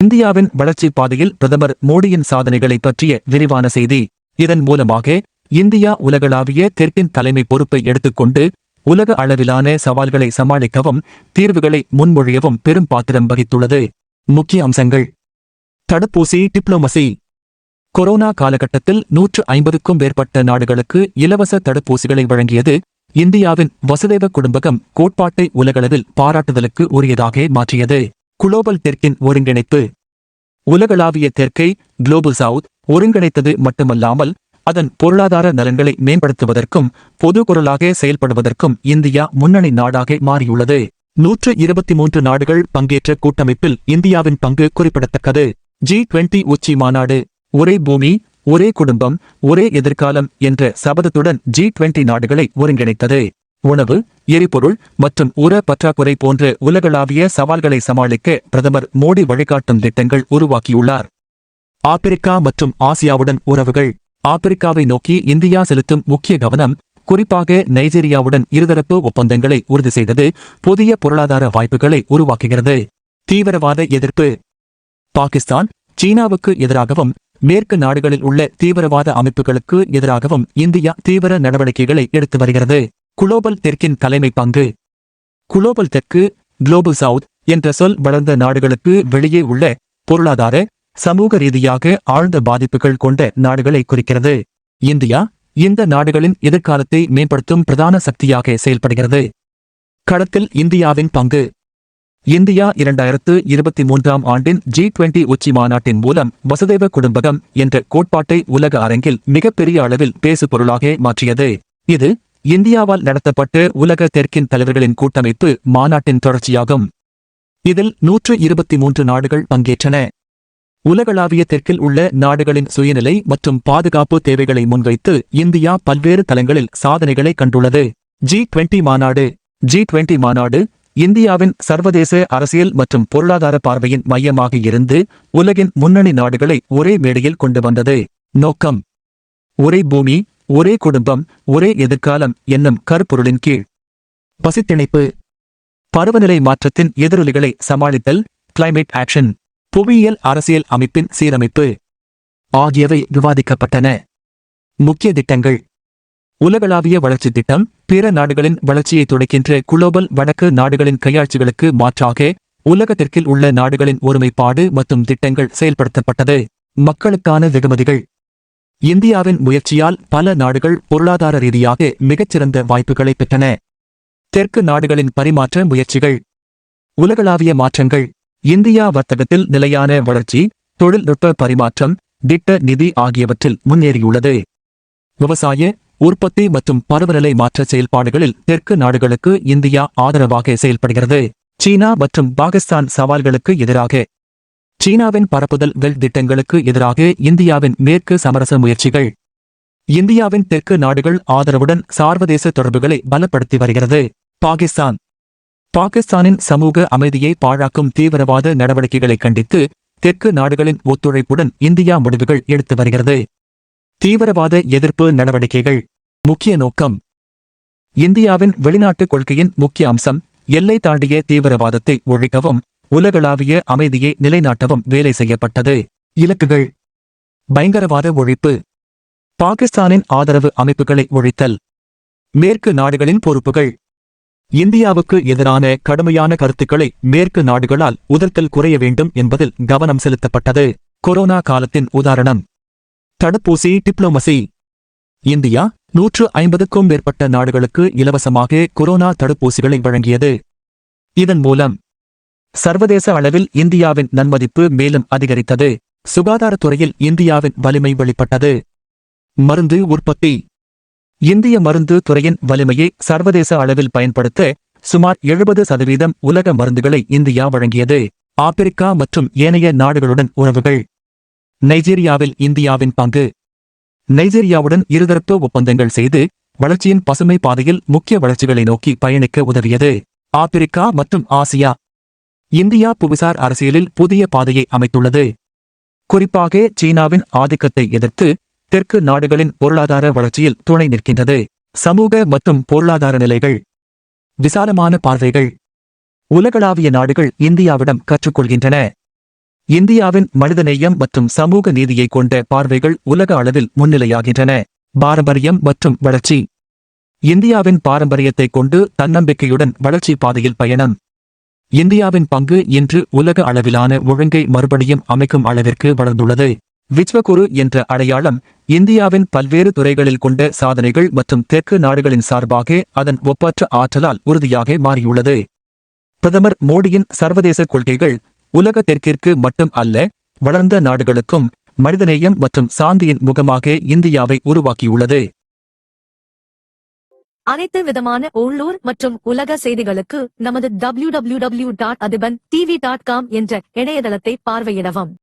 இந்தியாவின் வளர்ச்சிப் பாதையில் பிரதமர் மோடியின் சாதனைகளை பற்றிய விரிவான செய்தி. இதன் மூலமாக இந்தியா உலகளாவிய தெற்கின் தலைமை பொறுப்பை எடுத்துக்கொண்டு உலக அளவிலான சவால்களை சமாளிக்கவும் தீர்வுகளை முன்மொழியவும் பெரும் பாத்திரம் வகித்துள்ளது. முக்கிய அம்சங்கள்: தடுப்பூசி டிப்ளோமசி. கொரோனா காலகட்டத்தில் 150க்கும் மேற்பட்ட நாடுகளுக்கு இலவச தடுப்பூசிகளை வழங்கியது இந்தியாவின் வசுதேவ குடும்பகம் கோட்பாட்டை உலகளவில் பாராட்டுதலுக்கு உரியதாக மாற்றியது. குளோபல் தெற்கின் ஒருங்கிணைப்பு. உலகளாவிய தெற்கை குளோபல் சவுத் ஒருங்கிணைத்தது மட்டுமல்லாமல் அதன் பொருளாதார நலன்களை மேம்படுத்துவதற்கும் பொது குரலாக செயல்படுவதற்கும் இந்தியா முன்னணி நாடாக மாறியுள்ளது. 123 நாடுகள் பங்கேற்ற கூட்டமைப்பில் இந்தியாவின் பங்கு குறிப்பிடத்தக்கது. G20 உச்சி மாநாடு. ஒரே பூமி, ஒரே குடும்பம், ஒரே எதிர்காலம் என்ற சபதத்துடன் G20 நாடுகளை ஒருங்கிணைத்தது. உணவு, எரிபொருள் மற்றும் உர பற்றாக்குறை போன்ற உலகளாவிய சவால்களை சமாளிக்க பிரதமர் மோடி வழிகாட்டும் திட்டங்கள் உருவாக்கியுள்ளார். ஆப்பிரிக்கா மற்றும் ஆசியாவுடன் உறவுகள். ஆப்பிரிக்காவை நோக்கி இந்தியா செலுத்தும் முக்கிய கவனம் குறிப்பாக நைஜீரியாவுடன் இருதரப்பு ஒப்பந்தங்களை உறுதி செய்தது புதிய பொருளாதார வாய்ப்புகளை உருவாக்குகிறது. தீவிரவாத எதிர்ப்பு. பாகிஸ்தான், சீனாவுக்கு எதிராகவும் மேற்கு நாடுகளில் உள்ள தீவிரவாத அமைப்புகளுக்கு எதிராகவும் இந்தியா தீவிர நடவடிக்கைகளை எடுத்து வருகிறது. குளோபல் தெற்கின் தலைமை பங்கு. குளோபல் தெற்கு குளோபல் சவுத் என்ற சொல் வளர்ந்த நாடுகளுக்கு வெளியே உள்ள பொருளாதார சமூக ரீதியாக ஆழ்ந்த பாதிப்புகள் கொண்ட நாடுகளை குறிக்கிறது. இந்தியா இந்த நாடுகளின் எதிர்காலத்தை மேம்படுத்தும் பிரதான சக்தியாக செயல்படுகிறது. களத்தில் இந்தியாவின் பங்கு. இந்தியா 2023ஆம் ஆண்டின் G20 உச்சி மாநாட்டின் மூலம் வசுதேவ குடும்பகம் என்ற கோட்பாட்டை உலக அரங்கில் மிகப்பெரிய அளவில் பேசுபொருளாக மாற்றியது. இது இந்தியாவால் நடத்தப்பட்ட உலக தெற்கின் தலைவர்களின் கூட்டமைப்பு மாநாட்டின் தொடர்ச்சியாகும். இதில் 123 நாடுகள் பங்கேற்றன. உலகளாவிய தெற்கில் உள்ள நாடுகளின் சுயநிலை மற்றும் பாதுகாப்பு தேவைகளை முன்வைத்து இந்தியா பல்வேறு தளங்களில் சாதனைகளை கண்டுள்ளது. G20 மாநாடு. G20 மாநாடு இந்தியாவின் சர்வதேச அரசியல் மற்றும் பொருளாதார பார்வையின் மையமாக இருந்து உலகின் முன்னணி நாடுகளை ஒரே மேடையில் கொண்டு வந்தது. நோக்கம்: ஒரே பூமி, ஒரே குடும்பம், ஒரே எதிர்காலம் என்னும் கருப்பொருளின் கீழ் பசித்திணைப்பு, பருவநிலை மாற்றத்தின் எதிரொலிகளை சமாளித்தல், கிளைமேட் ஆக்ஷன், புவியியல் அரசியல் அமைப்பின் சீரமைப்பு ஆகியவை விவாதிக்கப்பட்டன. முக்கிய திட்டங்கள்: உலகளாவிய வளர்ச்சி திட்டம் பிற நாடுகளின் வளர்ச்சியை துடைக்கின்ற குளோபல் வடக்கு நாடுகளின் கையாட்சிகளுக்கு மாற்றாக உலக தெற்கில் உள்ள நாடுகளின் ஒருமைப்பாடு மற்றும் திட்டங்கள் செயல்படுத்தப்பட்டது. மக்களுக்கான வெகுமதிகள். இந்தியாவின் முயற்சியால் பல நாடுகள் பொருளாதார ரீதியாக மிகச்சிறந்த வாய்ப்புகளை பெற்றன. தெற்கு நாடுகளின் பரிமாற்ற முயற்சிகள். உலகளாவிய மாற்றங்கள். இந்தியா வர்த்தகத்தில் நிலையான வளர்ச்சி, தொழில்நுட்ப பரிமாற்றம், திட்ட நிதி ஆகியவற்றில் முன்னேறியுள்ளது. விவசாய, உற்பத்தி மற்றும் பருவநிலை மாற்ற செயல்பாடுகளில் தெற்கு நாடுகளுக்கு இந்தியா ஆதரவாக செயல்படுகிறது. சீனா மற்றும் பாகிஸ்தான் சவால்களுக்கு எதிராக. சீனாவின் பரப்புதல் வெல் திட்டங்களுக்கு எதிராக இந்தியாவின் மேற்கு சமரச முயற்சிகள். இந்தியாவின் தெற்கு நாடுகள் ஆதரவுடன் சர்வதேச தொடர்புகளை பலப்படுத்தி வருகிறது. பாகிஸ்தான். பாகிஸ்தானின் சமூக அமைதியை பாழாக்கும் தீவிரவாத நடவடிக்கைகளை கண்டித்து தெற்கு நாடுகளின் ஒத்துழைப்புடன் இந்தியா முடிவுகள் எடுத்து வருகிறது. தீவிரவாத எதிர்ப்பு நடவடிக்கைகள். முக்கிய நோக்கம்: இந்தியாவின் வெளிநாட்டுக் கொள்கையின் முக்கிய அம்சம் எல்லை தாண்டிய தீவிரவாதத்தை ஒழிக்கவும் உலகளாவிய அமைதியை நிலைநாட்டவும் வேலை செய்யப்பட்டது. இலக்குகள்: பயங்கரவாத ஒழிப்பு, பாகிஸ்தானின் ஆதரவு அமைப்புகளை ஒழித்தல், மேற்கு நாடுகளின் பொறுப்புகள். இந்தியாவுக்கு எதிரான கடுமையான கருத்துக்களை மேற்கு நாடுகளால் உதர்த்தல் குறைய வேண்டும் என்பதில் கவனம் செலுத்தப்பட்டது. கொரோனா காலத்தின் உதாரணம்: தடுப்பூசி டிப்ளோமசி. இந்தியா 150க்கும் மேற்பட்ட நாடுகளுக்கு இலவசமாக கொரோனா தடுப்பூசிகளை வழங்கியது. இதன் மூலம் சர்வதேச அளவில் இந்தியாவின் நன்மதிப்பு மேலும் அதிகரித்தது. சுகாதாரத்துறையில் இந்தியாவின் வலிமை வெளிப்பட்டது. மருந்து உற்பத்தி. இந்திய மருந்து துறையின் வலிமையை சர்வதேச அளவில் பயன்படுத்த சுமார் 70% உலக மருந்துகளை இந்தியா வழங்கியது. ஆப்பிரிக்கா மற்றும் ஏனைய நாடுகளுடன் உறவுகள். நைஜீரியாவில் இந்தியாவின் பங்கு. நைஜீரியாவுடன் இருதரப்பு ஒப்பந்தங்கள் செய்து வளர்ச்சியின் பசுமை பாதையில் முக்கிய வளர்ச்சிகளை நோக்கி பயணிக்க உதவியது. ஆப்பிரிக்கா மற்றும் ஆசியா. இந்தியா புவிசார் அரசியலில் புதிய பாதையை அமைத்துள்ளது. குறிப்பாக சீனாவின் ஆதிக்கத்தை எதிர்த்து தெற்கு நாடுகளின் பொருளாதார வளர்ச்சியில் துணை நிற்கின்றது. சமூக மற்றும் பொருளாதார நிலைகள். விசாலமான பார்வைகள். உலகளாவிய நாடுகள் இந்தியாவிடம் கற்றுக்கொள்கின்றன. இந்தியாவின் மனிதநேயம் மற்றும் சமூக நீதியை கொண்ட பார்வைகள் உலக அளவில் முன்னிலையாகின்றன. பாரம்பரியம் மற்றும் வளர்ச்சி. இந்தியாவின் பாரம்பரியத்தைக் கொண்டு தன்னம்பிக்கையுடன் வளர்ச்சி பாதையில் பயணம். இந்தியாவின் பங்கு இன்று உலக அளவிலான ஒழுங்கை மறுபடியும் அமைக்கும் அளவிற்கு வளர்ந்துள்ளது. விஸ்வகுரு என்ற அடையாளம் இந்தியாவின் பல்வேறு துறைகளில் கொண்ட சாதனைகள் மற்றும் தெற்கு நாடுகளின் சார்பாக அதன் ஒப்பற்ற ஆற்றலால் உறுதியாக மாறியுள்ளது. பிரதமர் மோடியின் சர்வதேச கொள்கைகள் உலக தெற்கிற்கு மட்டும் அல்ல, வளர்ந்த நாடுகளுக்கும் மனிதநேயம் மற்றும் சாந்தியின் முகமாக இந்தியாவை உருவாக்கியுள்ளது. அனைத்து விதமான உள்ளூர் மற்றும் உலக செய்திகளுக்கு நமது www.adibantv.com என்ற இணையதளத்தை பார்வையிடவும்.